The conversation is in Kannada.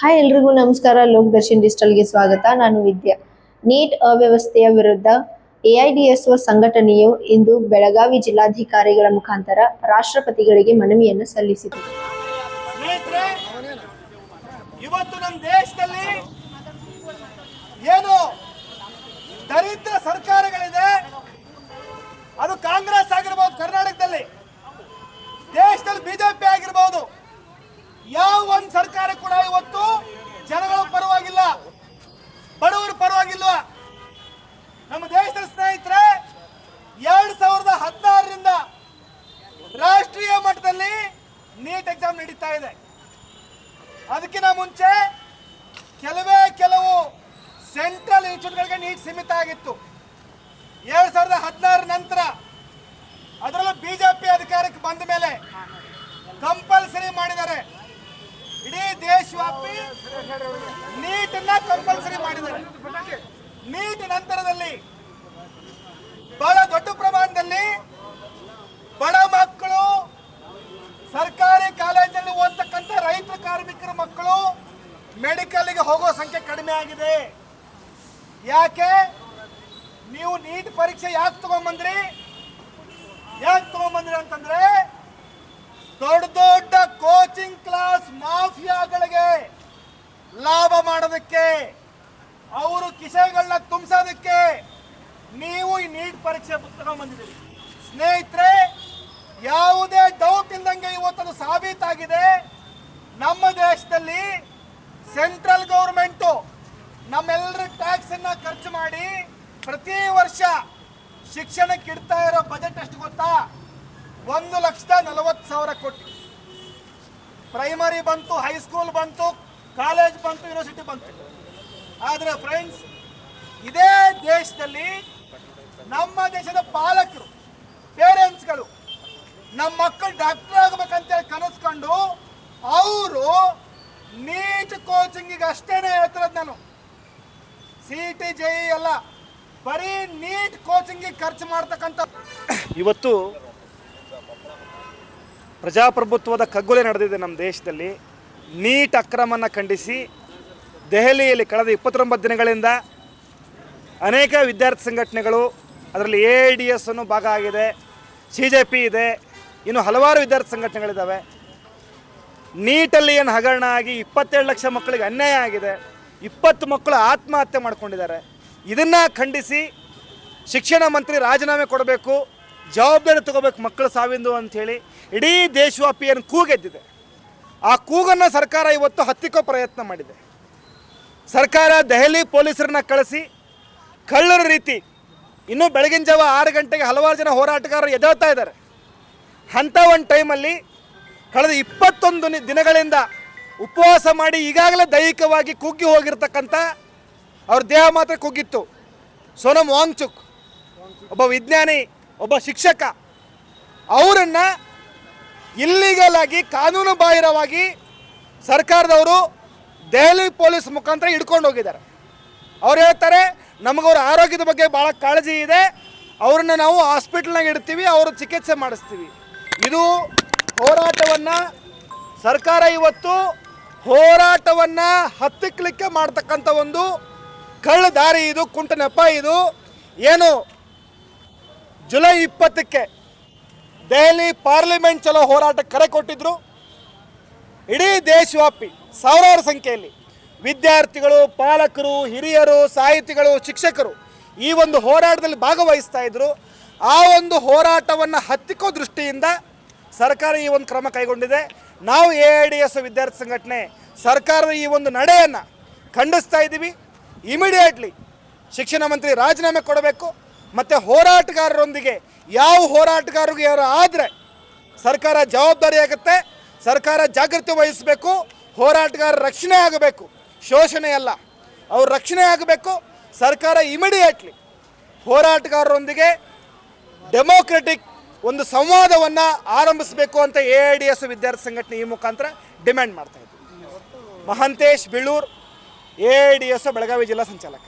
ಹಾಯ್ ಎಲ್ರಿಗೂ ನಮಸ್ಕಾರ. ಲೋಕ್ ದರ್ಶನ್ ಡಿಜಿಟಲ್ಗೆ ಸ್ವಾಗತ. ನಾನು ವಿದ್ಯಾ. ನೀಟ್ ಅವ್ಯವಸ್ಥೆಯ ವಿರುದ್ಧ ಎಐಡಿಎಸ್ಒ ಸಂಘಟನೆಯು ಇಂದು ಬೆಳಗಾವಿ ಜಿಲ್ಲಾಧಿಕಾರಿಗಳ ಮುಖಾಂತರ ರಾಷ್ಟ್ರಪತಿಗಳಿಗೆ ಮನವಿಯನ್ನು ಸಲ್ಲಿಸಿತು. ಇವತ್ತು ನಮ್ಮ ದೇಶದಲ್ಲಿ ಏನು ದರಿದ್ರ ಸರ್ಕಾರಗಳಿದೆ, ಅದು ಕಾಂಗ್ರೆಸ್ ಆಗಿರಬಹುದು, ಕರ್ನಾಟಕದಲ್ಲಿ ದೇಶದಲ್ಲಿ ಬಿಜೆಪಿ ಆಗಿರಬಹುದು, ಯಾವ ಒಂದು ಸರ್ಕಾರ ಕೂಡ ಇವತ್ತು ಜನಗಳ ಪರವಾಗಿಲ್ಲ, ಬಡವರ ಪರವಾಗಿಲ್ವಾ? ನಮ್ಮ ದೇಶದ ಸ್ನೇಹಿತರೆ, 2016ರಿಂದ ರಾಷ್ಟ್ರೀಯ ಮಟ್ಟದಲ್ಲಿ ನೀಟ್ ಎಕ್ಸಾಮ್ ನಡೀತಾ ಇದೆ. ಅದಕ್ಕಿಂತ ಮುಂಚೆ ಕೆಲವು ಸೆಂಟ್ರಲ್ ಇನ್ಸ್ಟಿಟ್ಯೂಟ್ಗಳಿಗೆ ನೀಟ್ ಸೀಮಿತ ಆಗಿತ್ತು. 2016 ನಂತರ ಅದರಲ್ಲೂ ಬಿಜೆಪಿ ಅಧಿಕಾರಕ್ಕೆ ಬಂದ ಮೇಲೆ ಕಂಪಲ್ಸರಿ ಮಾಡಿದ್ದಾರೆ. ಇಡೀ ದೇಶವ್ಯಾಪಿ ನೀಟ್ ಅನ್ನ ಕಂಪಲ್ಸರಿ ಮಾಡಿದ್ದಾರೆ. ನೀಟ್ ನಂತರದಲ್ಲಿ ಬಹಳ ದೊಡ್ಡ ಪ್ರಮಾಣದಲ್ಲಿ ಬಡ ಮಕ್ಕಳು, ಸರ್ಕಾರಿ ಕಾಲೇಜಲ್ಲಿ ಓದ್ತಕ್ಕಂಥ ರೈತ ಕಾರ್ಮಿಕರ ಮಕ್ಕಳು ಮೆಡಿಕಲ್ಗೆ ಹೋಗೋ ಸಂಖ್ಯೆ ಕಡಿಮೆ ಆಗಿದೆ. ಯಾಕೆ? ನೀವು ನೀಟ್ ಪರೀಕ್ಷೆ ಯಾಕೆ ತಗೊಂಡ್ಬಂದ್ರಿ ಅಂತಂದ್ರೆ ದೊಡ್ಡ ಕೋಚಿಂಗ್ ಕ್ಲಾಸ್ ಮಾಫಿಯಾಗಳಿಗೆ ಲಾಭ ಮಾಡೋದಕ್ಕೆ, ಅವರು ಕಿಸೆಗಳನ್ನ ತುಂಬಿಸೋದಕ್ಕೆ ನೀವು ಈ ನೀಟ್ ಪರೀಕ್ಷೆ ತಗೊಂಡ್ಬಂದಿದ್ದೀರಿ. ಸ್ನೇಹಿತರೆ, ಯಾವುದೇ ಡೌಟ್ ಇಲ್ದಂಗೆ ಇವತ್ತು ಸಾಬೀತಾಗಿದೆ. ನಮ್ಮ ದೇಶದಲ್ಲಿ ಸೆಂಟ್ರಲ್ ಗೌರ್ಮೆಂಟು ನಮ್ಮೆಲ್ಲರ ಟ್ಯಾಕ್ಸ್ ಅನ್ನ ಖರ್ಚು ಮಾಡಿ ಪ್ರತಿ ವರ್ಷ ಶಿಕ್ಷಣಕ್ಕೆ ಇಡ್ತಾ ಇರೋ ಬಜೆಟ್ ಎಷ್ಟು ಗೊತ್ತಾ? 1,40,000 ಕೋಟಿ. ಪ್ರೈಮರಿ ಬಂತು, ಹೈಸ್ಕೂಲ್ ಬಂತು, ಕಾಲೇಜ್ ಬಂತು, ಯೂನಿವರ್ಸಿಟಿ ಬಂತು. ಆದರೆ ಫ್ರೆಂಡ್ಸ್, ಇದೇ ದೇಶದಲ್ಲಿ ನಮ್ಮ ದೇಶದ ಪಾಲಕರು, ಪೇರೆಂಟ್ಸ್ಗಳು ನಮ್ಮ ಮಕ್ಕಳು ಡಾಕ್ಟರ್ ಆಗಬೇಕಂತೇಳಿ ಕನಸ್ಕೊಂಡು ಅವರು ನೀಟ್ ಕೋಚಿಂಗಿಗೆ ಅಷ್ಟೇನೆ ಹೇಳ್ತಿರೋದು. ನಾನು CET JEE ಅಲ್ಲ, ಬರೀ ನೀಟ್ ಕೋಚಿಂಗಿಗೆ ಖರ್ಚು ಮಾಡ್ತಕ್ಕಂಥ. ಇವತ್ತು ಪ್ರಜಾಪ್ರಭುತ್ವದ ಕಗ್ಗೊಲೆ ನಡೆದಿದೆ ನಮ್ಮ ದೇಶದಲ್ಲಿ. ನೀಟ್ ಅಕ್ರಮನ ಖಂಡಿಸಿ ದೆಹಲಿಯಲ್ಲಿ ಕಳೆದ 29 ದಿನಗಳಿಂದ ಅನೇಕ ವಿದ್ಯಾರ್ಥಿ ಸಂಘಟನೆಗಳು, ಅದರಲ್ಲಿ AIDS ಅನ್ನೋ ಭಾಗ ಆಗಿದೆ, CJP ಇದೆ, ಇನ್ನು ಹಲವಾರು ವಿದ್ಯಾರ್ಥಿ ಸಂಘಟನೆಗಳಿದ್ದಾವೆ. ನೀಟಲ್ಲಿ ಏನು ಹಗರಣ ಆಗಿ 27 ಲಕ್ಷ ಮಕ್ಕಳಿಗೆ ಅನ್ಯಾಯ ಆಗಿದೆ, 20 ಮಕ್ಕಳು ಆತ್ಮಹತ್ಯೆ ಮಾಡ್ಕೊಂಡಿದ್ದಾರೆ. ಇದನ್ನು ಖಂಡಿಸಿ ಶಿಕ್ಷಣ ಮಂತ್ರಿ ರಾಜೀನಾಮೆ ಕೊಡಬೇಕು, ಜವಾಬ್ದಾರಿ ತಗೋಬೇಕು ಮಕ್ಕಳ ಸಾವಿಂದು ಅಂಥೇಳಿ ಇಡೀ ದೇಶವ್ಯಾಪಿ ಏನು ಕೂಗೆದ್ದಿದೆ. ಆ ಕೂಗನ್ನು ಸರ್ಕಾರ ಇವತ್ತು ಹತ್ತಿಕ್ಕೋ ಪ್ರಯತ್ನ ಮಾಡಿದೆ. ಸರ್ಕಾರ ದೆಹಲಿ ಪೊಲೀಸರನ್ನ ಕಳಿಸಿ ಕಳ್ಳರ ರೀತಿ ಇನ್ನೂ ಬೆಳಗಿನ ಜಾವ 6 ಗಂಟೆಗೆ ಹಲವಾರು ಜನ ಹೋರಾಟಗಾರರು ಎದ್ದೇಳ್ತಾ ಇದ್ದಾರೆ. ಅಂಥ ಒಂದು ಟೈಮಲ್ಲಿ ಕಳೆದ 21 ದಿನಗಳಿಂದ ಉಪವಾಸ ಮಾಡಿ ಈಗಾಗಲೇ ದೈಹಿಕವಾಗಿ ಕುಗ್ಗಿ ಹೋಗಿರ್ತಕ್ಕಂಥ, ಅವ್ರ ದೇಹ ಮಾತ್ರ ಕುಗ್ಗಿತ್ತು, ಸೋನಮ್ ವಾಂಗ್ಚುಕ್ ಒಬ್ಬ ವಿಜ್ಞಾನಿ, ಒಬ್ಬ ಶಿಕ್ಷಕ, ಅವರನ್ನು ಇಲ್ಲಿಗಲ್ ಆಗಿ ಕಾನೂನು ಬಾಹಿರವಾಗಿ ಸರ್ಕಾರದವರು ದೆಹಲಿ ಪೊಲೀಸ್ ಮುಖಾಂತರ ಹಿಡ್ಕೊಂಡು ಹೋಗಿದ್ದಾರೆ. ಅವ್ರು ಹೇಳ್ತಾರೆ, ನಮಗವ್ರ ಆರೋಗ್ಯದ ಬಗ್ಗೆ ಭಾಳ ಕಾಳಜಿ ಇದೆ, ಅವ್ರನ್ನ ನಾವು ಹಾಸ್ಪಿಟಲ್ನಾಗ ಇಡ್ತೀವಿ, ಅವರು ಚಿಕಿತ್ಸೆ ಮಾಡಿಸ್ತೀವಿ. ಇದು ಹೋರಾಟವನ್ನು ಸರ್ಕಾರ ಇವತ್ತು ಹೋರಾಟವನ್ನು ಹತ್ತಿಕ್ಕಲಿಕ್ಕೆ ಮಾಡ್ತಕ್ಕಂಥ ಒಂದು ಕಳ್ಳ ದಾರಿ, ಇದು ಕುಂಟ ನೆಪ. ಇದು ಏನು ಜುಲೈ 20ಕ್ಕೆ ದೆಹಲಿ ಪಾರ್ಲಿಮೆಂಟ್ ಚಲೋ ಹೋರಾಟಕ್ಕೆ ಕರೆ ಕೊಟ್ಟಿದ್ರು. ಇಡೀ ದೇಶವ್ಯಾಪಿ ಸಾವಿರಾರು ಸಂಖ್ಯೆಯಲ್ಲಿ ವಿದ್ಯಾರ್ಥಿಗಳು, ಪಾಲಕರು, ಹಿರಿಯರು, ಸಾಹಿತಿಗಳು, ಶಿಕ್ಷಕರು ಈ ಒಂದು ಹೋರಾಟದಲ್ಲಿ ಭಾಗವಹಿಸ್ತಾ ಇದ್ದರು. ಆ ಒಂದು ಹೋರಾಟವನ್ನು ಹತ್ತಿಕ್ಕೋ ದೃಷ್ಟಿಯಿಂದ ಸರ್ಕಾರ ಈ ಒಂದು ಕ್ರಮ ಕೈಗೊಂಡಿದೆ. ನಾವು AIDS ವಿದ್ಯಾರ್ಥಿ ಸಂಘಟನೆ ಸರ್ಕಾರದ ಈ ಒಂದು ನಡೆಯನ್ನು ಖಂಡಿಸ್ತಾ ಇದ್ದೀವಿ. ಇಮಿಡಿಯೇಟ್ಲಿ ಶಿಕ್ಷಣ ಮಂತ್ರಿ ರಾಜೀನಾಮೆ ಕೊಡಬೇಕು, ಮತ್ತು ಹೋರಾಟಗಾರರೊಂದಿಗೆ ಯಾವ ಹೋರಾಟಗಾರರಿಗೆ ಯಾರು ಆದರೆ ಸರ್ಕಾರ ಜವಾಬ್ದಾರಿ ಆಗುತ್ತೆ, ಸರ್ಕಾರ ಜಾಗೃತಿ ವಹಿಸಬೇಕು, ಹೋರಾಟಗಾರರ ರಕ್ಷಣೆ ಆಗಬೇಕು, ಶೋಷಣೆ ಅಲ್ಲ, ಅವ್ರ ರಕ್ಷಣೆ ಆಗಬೇಕು. ಸರ್ಕಾರ ಇಮಿಡಿಯೇಟ್ಲಿ ಹೋರಾಟಗಾರರೊಂದಿಗೆ ಡೆಮೋಕ್ರೆಟಿಕ್ ಒಂದು ಸಂವಾದವನ್ನು ಆರಂಭಿಸಬೇಕು ಅಂತ AIDS ವಿದ್ಯಾರ್ಥಿ ಸಂಘಟನೆ ಈ ಮುಖಾಂತರ ಡಿಮ್ಯಾಂಡ್ ಮಾಡ್ತಾ ಇದ್ದೀವಿ. ಮಹಾಂತೇಶ್ ಬಿಳೂರ್, AIDS ಬೆಳಗಾವಿ ಜಿಲ್ಲಾ ಸಂಚಾಲಕ.